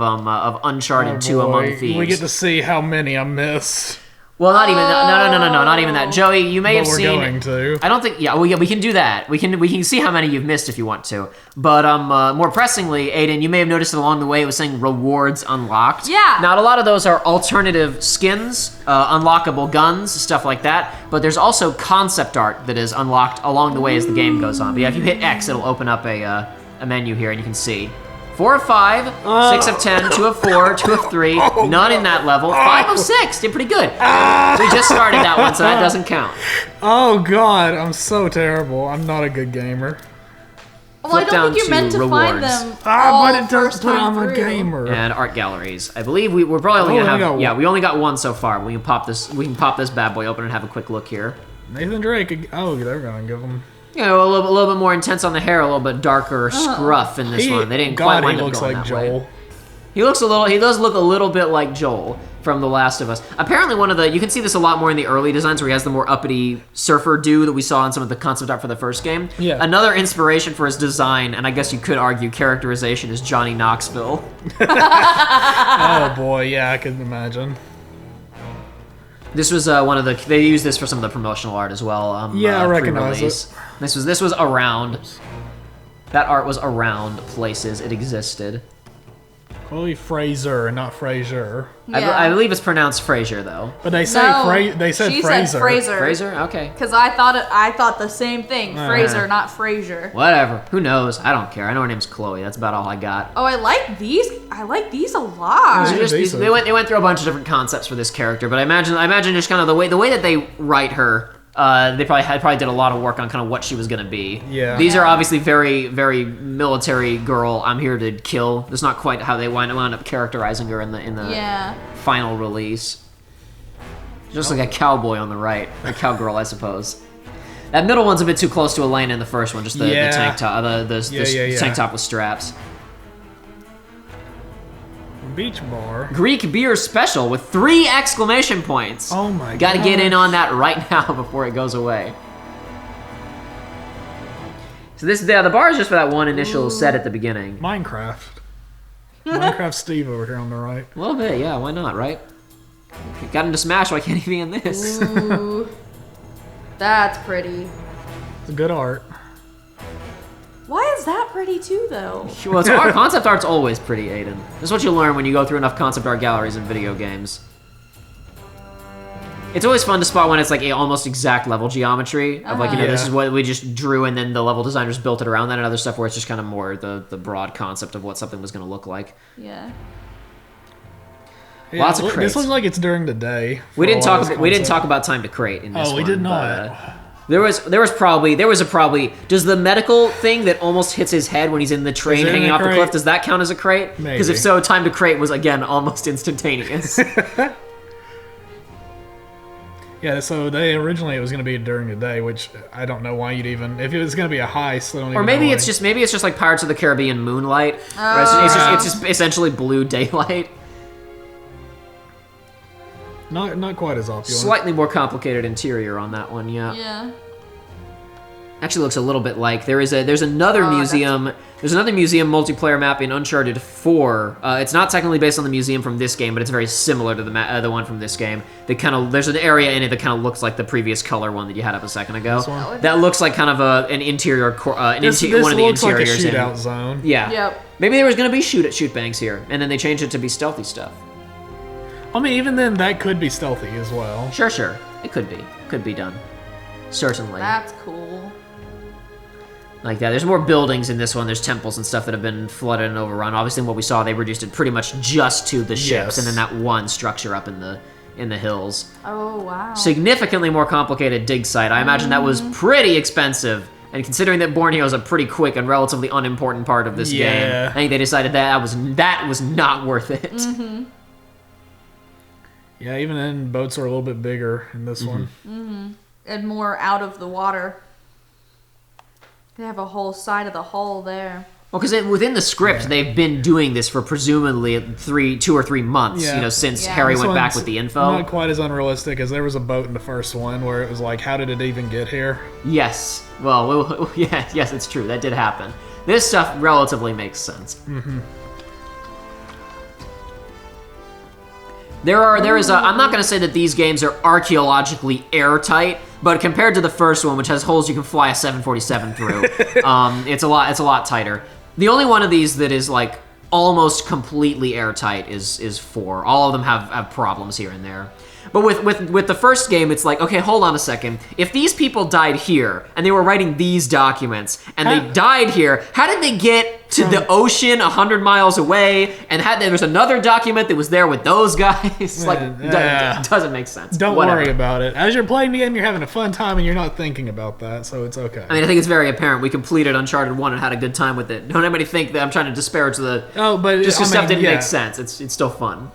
Uncharted 2 Among Thieves. We get to see how many I missed. Well, not even no, not even that. Joey, you may But have we're seen. going to. I don't think. Yeah, we can do that. We can see how many you've missed if you want to. But more pressingly, Aiden, you may have noticed along the way it was saying rewards unlocked. Yeah. Now a lot of those are alternative skins, unlockable guns, stuff like that. But there's also concept art that is unlocked along the way as the game goes on. But yeah, if you hit X, it'll open up a menu here, and you can see. 4 of 5, 6 of 10, 2 of 4, 2 of 3, none in that level, 5 of 6, did pretty good. We just started that one, so that doesn't count. Oh god, I'm so terrible. I'm not a good gamer. Well, I Flip down don't think you're meant to to find rewards. them all But it does first put time I'm a through. gamer. And art galleries. I believe we're probably only Oh, gonna we have. got Yeah, one. we only got one so far. We can pop this bad boy open and have a quick look here. Nathan Drake. Oh, they're gonna give him. You know, a little bit more intense on the hair, a little bit darker scruff in this one. They didn't quite God, wind he up looks going like that Joel. way. He does look a little bit like Joel from The Last of Us. Apparently you can see this a lot more in the early designs where he has the more uppity surfer do that we saw in some of the concept art for the first game. Yeah. Another inspiration for his design, and I guess you could argue characterization, is Johnny Knoxville. Oh boy, yeah, I can imagine. This was one of the. They used this for some of the promotional art as well. Yeah, I recognize pre-release. This was around. That art was around places. It existed. Chloe Fraser, not Fraser. Yeah. I believe it's pronounced Fraser though. But they say No, they said she Fraser. said Fraser. Fraser, okay. Because I thought the same thing. Fraser, not Frasier. Whatever. Who knows? I don't care. I know her name's Chloe. That's about all I got. Oh, I like these. I like these a lot. Yeah. decent. They went through a bunch of different concepts for this character, but I imagine just kind of the way that they write her. They probably did a lot of work on kind of what she was gonna be. Yeah. These are obviously very, very military girl. I'm here to kill. That's not quite how they wound up characterizing her in the Yeah. final release. Just like a cowboy on the right, a cowgirl, I suppose. That middle one's a bit too close to Elena in the first one. Just the Yeah. tank top, the Yeah. tank top with straps. Beach bar. Greek beer special with 3 exclamation points. Oh my Gotta get gosh. in on that right now before it goes away. So the bar is just for that one initial set at the beginning. Minecraft. Minecraft Steve over here on the right. A little bit, yeah, why not, right? If you got into Smash, why can't he be in this? Ooh. That's pretty. It's good art. Why is that pretty too, though? Well, art. Concept art's always pretty, Aiden. This is what you learn when you go through enough concept art galleries in video games. It's always fun to spot when it's like a almost exact level geometry of like, this is what we just drew and then the level designers built it around that, and other stuff where it's just kind of more the broad concept of what something was going to look like. Yeah. Yeah, Lots of crates. This looks like it's during the day. We didn't talk about time to crate in this one. Oh, we did not. There was probably does the medical thing that almost hits his head when he's in the train hanging off the cliff, does that count as a crate? Because if so, time to crate was again almost instantaneous. Yeah, so it was going to be during the day, which I don't know why you'd even, if it was going to be a heist, I don't or maybe it's just like Pirates of the Caribbean Moonlight. It's just essentially blue daylight. Not quite as opulent. Slightly more complicated interior on that one, yeah. Yeah. Actually looks a little bit like there's another museum. There's another museum multiplayer map in Uncharted 4. It's not technically based on the museum from this game, but it's very similar to the one from this game. There's an area in it that kind of looks like the previous color one that you had up a second ago. That looks like kind of an interior one of the interiors. This looks like a shootout zone. Yeah. Yep. Maybe there was going to be shoot bangs here, and then they changed it to be stealthy stuff. I mean, even then, that could be stealthy as well. Sure. It could be. Could be done. Certainly. That's cool. Like that. There's more buildings in this one. There's temples and stuff that have been flooded and overrun. Obviously, in what we saw, they reduced it pretty much just to the ships, and then that one structure up in the hills. Oh, wow. Significantly more complicated dig site. I imagine that was pretty expensive. And considering that Borneo is a pretty quick and relatively unimportant part of this game, I think they decided that was not worth it. Mm-hmm. Yeah, even then, boats are a little bit bigger in this one. Mm-hmm. And more out of the water. They have a whole side of the hull there. Well, because within the script, they've been doing this for presumably 2 or 3 months, since Harry went back with the info. Not quite as unrealistic as there was a boat in the first one where it was like, how did it even get here? Yes. Well, yes, it's true. That did happen. This stuff relatively makes sense. Mm-hmm. I'm not going to say that these games are archaeologically airtight, but compared to the first one, which has holes you can fly a 747 through, it's a lot tighter. The only one of these that is like almost completely airtight is 4. All of them have problems here and there. But with the first game, it's like, okay, hold on a second. If these people died here, and they were writing these documents, and they died here, how did they get to the ocean 100 miles away, and there was another document that was there with those guys? It doesn't make sense. Don't worry about it. As you're playing the game, you're having a fun time, and you're not thinking about that, so it's okay. I mean, I think it's very apparent. We completed Uncharted 1 and had a good time with it. Don't anybody think that I'm trying to disparage the... Oh, but... Just because stuff didn't make sense. It's still fun.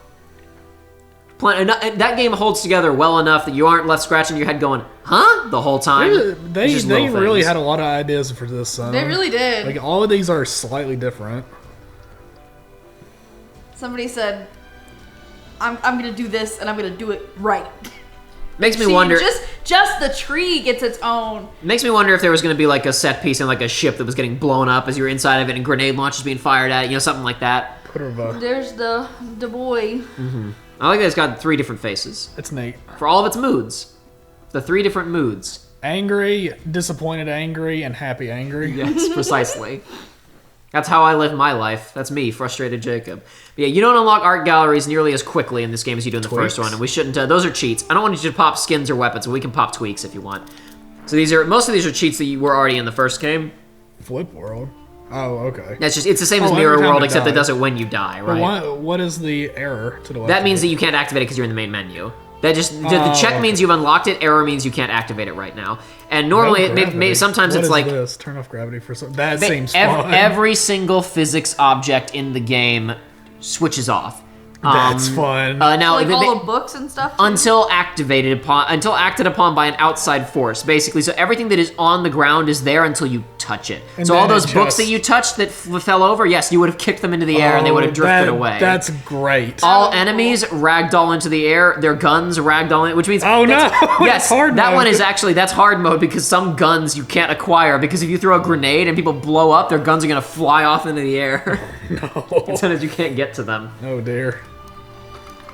That game holds together well enough that you aren't left scratching your head going, huh? The whole time. They really had a lot of ideas for this zone. They really did. Like, all of these are slightly different. Somebody said, I'm going to do this, and I'm going to do it right. Makes me wonder... Just the tree gets its own. Makes me wonder if there was going to be like a set piece in like a ship that was getting blown up as you're inside of it and grenade launches being fired at it, something like that. There's the boy. Mm-hmm. I like that it's got 3 different faces. It's neat. For all of its moods. The 3 different moods. Angry, disappointed angry, and happy angry. Yes, precisely. That's how I live my life. That's me, frustrated Jacob. But yeah, you don't unlock art galleries nearly as quickly in this game as you do in the first one, and we shouldn't. Those are cheats. I don't want you to pop skins or weapons, but we can pop tweaks if you want. So most of these are cheats that you were already in the first game. Flip world. Oh, okay. It's the same as Mirror World, except it does it when you die, right? What is the error to the left? That means that you can't activate it because you're in the main menu. The check means you've unlocked it. Error means you can't activate it right now. And normally, sometimes it's like this? Turn off gravity for some. That seems fun. Every single physics object in the game switches off. That's fun. Now, like all the books and stuff? Until acted upon by an outside force, basically. So everything that is on the ground is there until you touch it. And so all those books that you touched that fell over, yes, you would have kicked them into the air and they would have drifted away. That's great. All enemies ragdoll into the air. Their guns ragdoll in, which means... Oh, no! Yes, that one is actually... That's hard mode because some guns you can't acquire because if you throw a grenade and people blow up, their guns are going to fly off into the air. No. Sometimes you can't get to them. Oh, dear.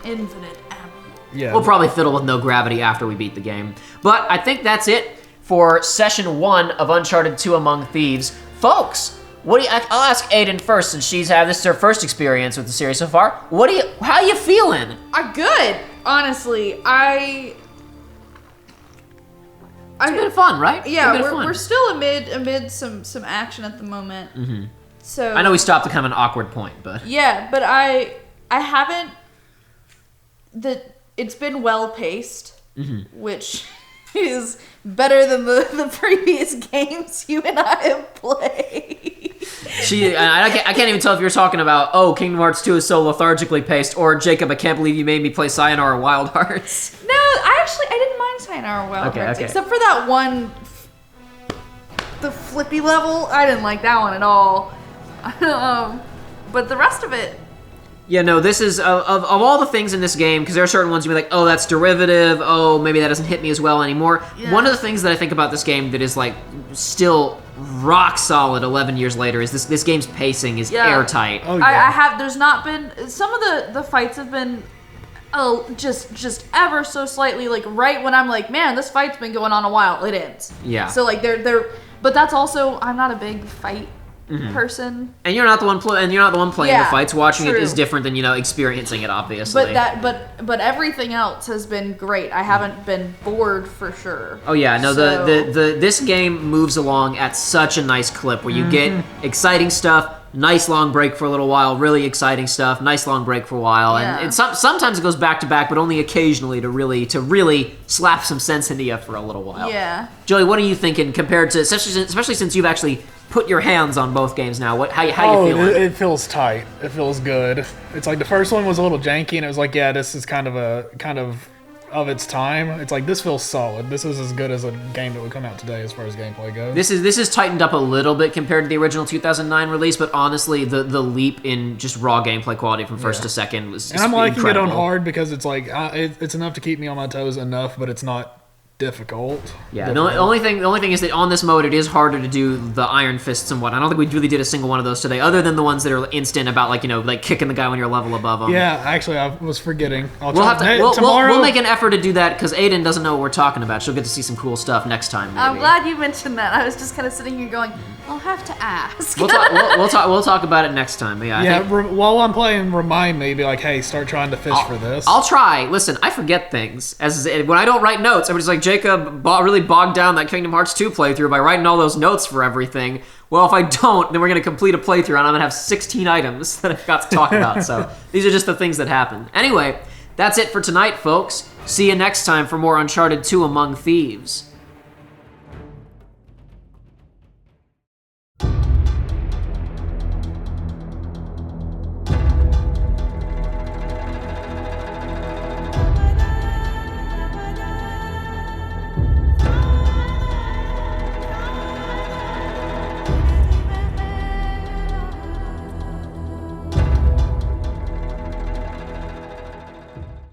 Infinite ammo. Yeah. We'll probably fiddle with no gravity after we beat the game. But I think that's it for Session 1 of Uncharted 2 Among Thieves. Folks, I'll ask Aiden first since this is her first experience with the series so far. How you feeling? Good. Honestly, I It's a bit of fun, right? Yeah, It's a bit of fun. we're still amid some action at the moment. Mm-hmm. So I know we stopped at kind of an awkward point, but yeah, but I haven't. It's been well paced, which is better than the previous games you and I have played. I can't even tell if you're talking about, oh, Kingdom Hearts 2 is so lethargically paced, or Jacob, I can't believe you made me play Sayonara Wild Hearts. No, I didn't mind Sayonara Wild Hearts, except for that one, the flippy level. I didn't like that one at all. But the rest of it. Yeah, no, this is, of all the things in this game, because there are certain ones you'll be like, oh, that's derivative, oh, maybe that doesn't hit me as well anymore. Yeah. One of the things that I think about this game that is, like, still rock solid 11 years later is this game's pacing is airtight. Oh, yeah. I have, there's not been, some of the fights have been, just ever so slightly, like, right when I'm like, man, this fight's been going on a while, it ends. Yeah. So, like, but that's also, I'm not a big fight person. And you're not the one playing the fights. Watching true. it is different than, experiencing it, obviously. But everything else has been great. I haven't been bored for sure. Oh yeah, no, So- this game moves along at such a nice clip where you get exciting stuff, nice long break for a little while, really exciting stuff, nice long break for a while, and sometimes it goes back to back, but only occasionally to really slap some sense into you for a little while. Yeah. Joey, what are you thinking compared to, especially since you've actually put your hands on both games now? How you feeling? It feels tight. It feels good. It's like the first one was a little janky, and it was like, yeah, this is kind of its time. It's like, this feels solid. This is as good as a game that would come out today as far as gameplay goes. This is tightened up a little bit compared to the original 2009 release, but honestly, the leap in just raw gameplay quality from first to second was and I'm liking incredible. it on hard because it's like it's enough to keep me on my toes enough, but it's not difficult. Yeah, the only thing is that on this mode, it is harder to do the Iron Fists and what. I don't think we really did a single one of those today, other than the ones that are instant about like kicking the guy when you're a level above him. Yeah, actually, I was forgetting. We'll make an effort to do that because Aiden doesn't know what we're talking about. She'll get to see some cool stuff next time. Maybe. I'm glad you mentioned that. I was just kind of sitting here going, I'll have to ask. We'll talk about it next time. But yeah, while I'm playing, remind me, be like, hey, start trying to fish for this. I'll try. Listen, I forget things. When I don't write notes, everybody's like, Jacob really bogged down that Kingdom Hearts 2 playthrough by writing all those notes for everything. Well, if I don't, then we're going to complete a playthrough and I'm going to have 16 items that I've got to talk about. So these are just the things that happen. Anyway, that's it for tonight, folks. See you next time for more Uncharted 2 Among Thieves.